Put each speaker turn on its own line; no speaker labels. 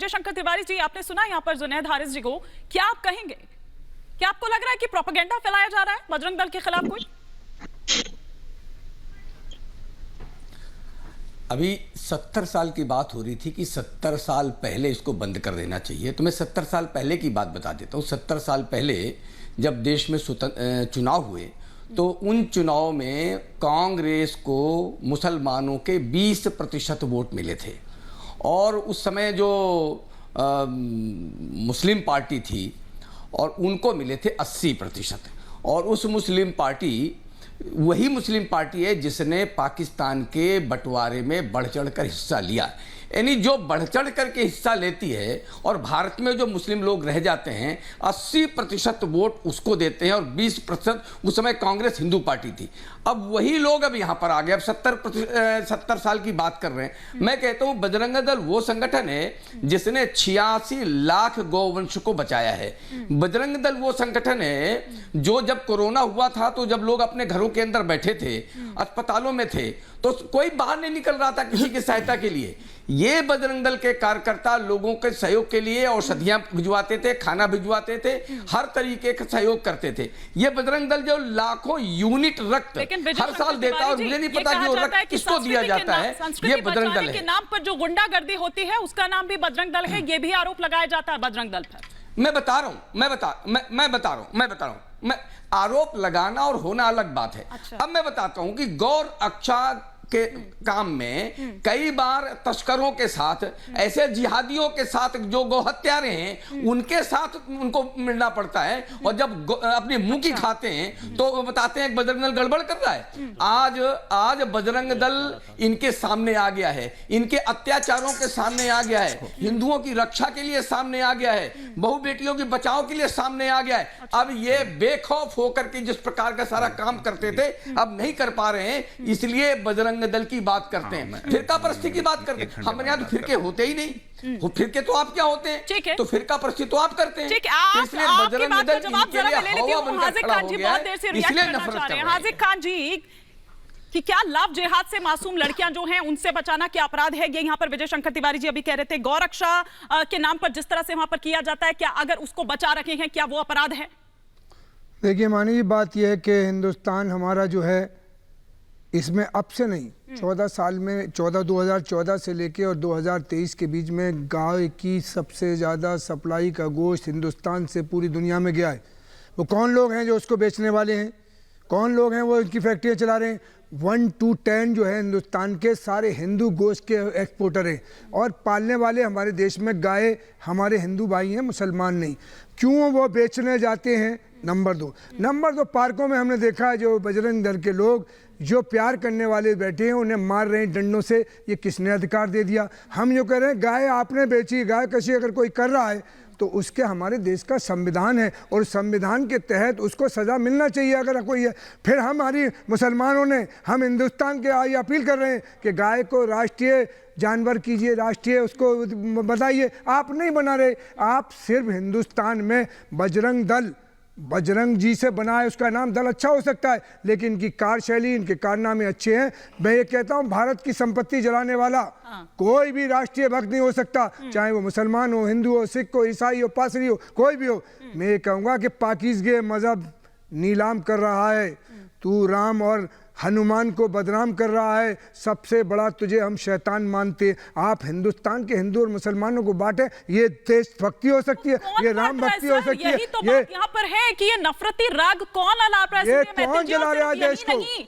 विजय शंकर तिवारी जी, आपने सुना यहाँ पर जुनैद हारिस जी को, क्या आप कहेंगे, क्या आपको लग रहा है कि प्रोपेगेंडा फैलाया जा रहा है बजरंग दल के खिलाफ कोई?
अभी 70 साल की बात हो रही थी कि 70 साल पहले इसको बंद कर देना चाहिए। तो मैं 70 साल पहले की बात बता देता हूँ। 70 साल पहले जब देश में चुनाव हुए तो उन चुनाव में कांग्रेस को मुसलमानों के 20% वोट मिले थे और उस समय जो मुस्लिम पार्टी थी और उनको मिले थे 80%। और उस मुस्लिम पार्टी वही मुस्लिम पार्टी है जिसने पाकिस्तान के बंटवारे में बढ़ चढ़ कर हिस्सा लिया। यानी जो बढ़ चढ़ करके हिस्सा लेती है और भारत में जो मुस्लिम लोग रह जाते हैं 80% वोट उसको देते हैं और 20% उस समय कांग्रेस हिंदू पार्टी थी। अब वही लोग अब यहाँ पर आ गए। अब 70 साल की बात कर रहे हैं। मैं कहता हूँ बजरंग दल वो संगठन है जिसने 86 लाख गौवंश को बचाया है। बजरंग दल वो संगठन है जो जब कोरोना हुआ था तो जब लोग अपने घरों के अंदर बैठे थे, अस्पतालों में थे, तो कोई बाहर नहीं निकल रहा था किसी की सहायता के लिए। ये बजरंग दल के कार्यकर्ता लोगों के सहयोग के लिए औषधियां भिजवाते थे, खाना भिजवाते थे, हर तरीके का सहयोग करते थे। ये बजरंग दल जो लाखों यूनिट रक्त हर साल देता है और मुझे नहीं पता कि वो रक्त किसको दिया जाता है, ये बजरंग दल है।
के नाम पर जो गुंडागर्दी होती है उसका नाम भी बजरंग दल है, ये भी आरोप लगाया जाता है बजरंग दल पर।
मैं बता रहा हूं, आरोप लगाना और होना अलग बात है।
अच्छा।
अब मैं बताता हूं कि गौ रक्षा के काम में कई बार तस्करों के साथ, ऐसे जिहादियों के साथ जो गौहत्यारे हैं उनके साथ उनको मिलना पड़ता है और जब अपनी मुंह की खाते हैं तो बताते हैं बजरंग दल गड़बड़ कर रहा है। आज बजरंग दल इनके सामने आ गया है, इनके अत्याचारों के सामने आ गया है, हिंदुओं की रक्षा के लिए सामने आ गया है, बहु बेटियों की बचाव के लिए सामने आ गया है। अब ये बेखौफ होकर के जिस प्रकार का सारा काम करते थे अब नहीं कर पा रहे हैं, इसलिए बजरंग दल की बात करते हैं, फिरका परस्ती की बात करते हैं। हमारे यहाँ तो फिरके होते ही नहीं। फिरके तो आप क्या होते हैं, तो फिरका परस्ती तो आप करते हैं।
इसलिए बजरंग दल इनके लिए हवा बनकर खड़ा हो गया है, इसलिए नफरत कर रहे हैं। हाजिर खान जी, कि क्या लव जिहाद से मासूम लड़कियां जो हैं उनसे बचाना क्या अपराध है? ये यहाँ पर विजय शंकर तिवारी जी अभी कह रहे थे, गौरक्षा के नाम पर जिस तरह से वहां पर किया जाता है, क्या अगर उसको बचा रखे हैं क्या वो अपराध है?
देखिए माननीय, बात यह है कि हिंदुस्तान हमारा जो है इसमें अब से नहीं 14 साल में 2014 से लेके और 2023 के बीच में गाय की सबसे ज़्यादा सप्लाई का गोश्त हिंदुस्तान से पूरी दुनिया में गया है। वो कौन लोग हैं जो उसको बेचने वाले हैं, कौन लोग हैं वो इनकी फैक्ट्रियाँ चला रहे हैं? 1 to 10 जो है हिंदुस्तान के सारे हिंदू गोश्त के एक्सपोर्टर हैं और पालने वाले हमारे देश में गाय हमारे हिंदू भाई हैं, मुसलमान नहीं। क्यों वो बेचने जाते हैं? नंबर 2 पार्कों में हमने देखा है जो बजरंग दल के लोग जो प्यार करने वाले बैठे हैं उन्हें मार रहे हैं डंडों से। ये किसने अधिकार दे दिया? हम जो कह रहे हैं गाय आपने बेची, गाय कशी अगर कोई कर रहा है तो उसके हमारे देश का संविधान है और संविधान के तहत उसको सज़ा मिलना चाहिए अगर कोई है। फिर हमारी मुसलमानों ने, हम हिंदुस्तान के आई अपील कर रहे हैं कि गाय को राष्ट्रीय जानवर कीजिए, राष्ट्रीय उसको बनाइए। आप नहीं बना रहे, आप सिर्फ हिंदुस्तान में बजरंग जी से बना है, उसका नाम दल अच्छा हो सकता है लेकिन इनकी कार्यशैली, इनके कारनामे अच्छे हैं। मैं ये कहता हूँ भारत की संपत्ति जलाने वाला कोई भी राष्ट्रीय भक्त नहीं हो सकता, चाहे वो मुसलमान हो, हिंदू हो, सिख हो, ईसाई हो, पासरी हो, कोई भी हो। मैं ये कहूँगा कि पाकीज़गी मज़हब नीलाम कर रहा है, तू राम और हनुमान को बदनाम कर रहा है, सबसे बड़ा तुझे हम शैतान मानते। आप हिंदुस्तान के हिंदू और मुसलमानों को बांटे, ये देशभक्ति हो सकती है, ये राम भक्ति हो सकती है।
यही तो बात यहाँ पर है कि ये नफरती राग कौन जला रहा है
देश को?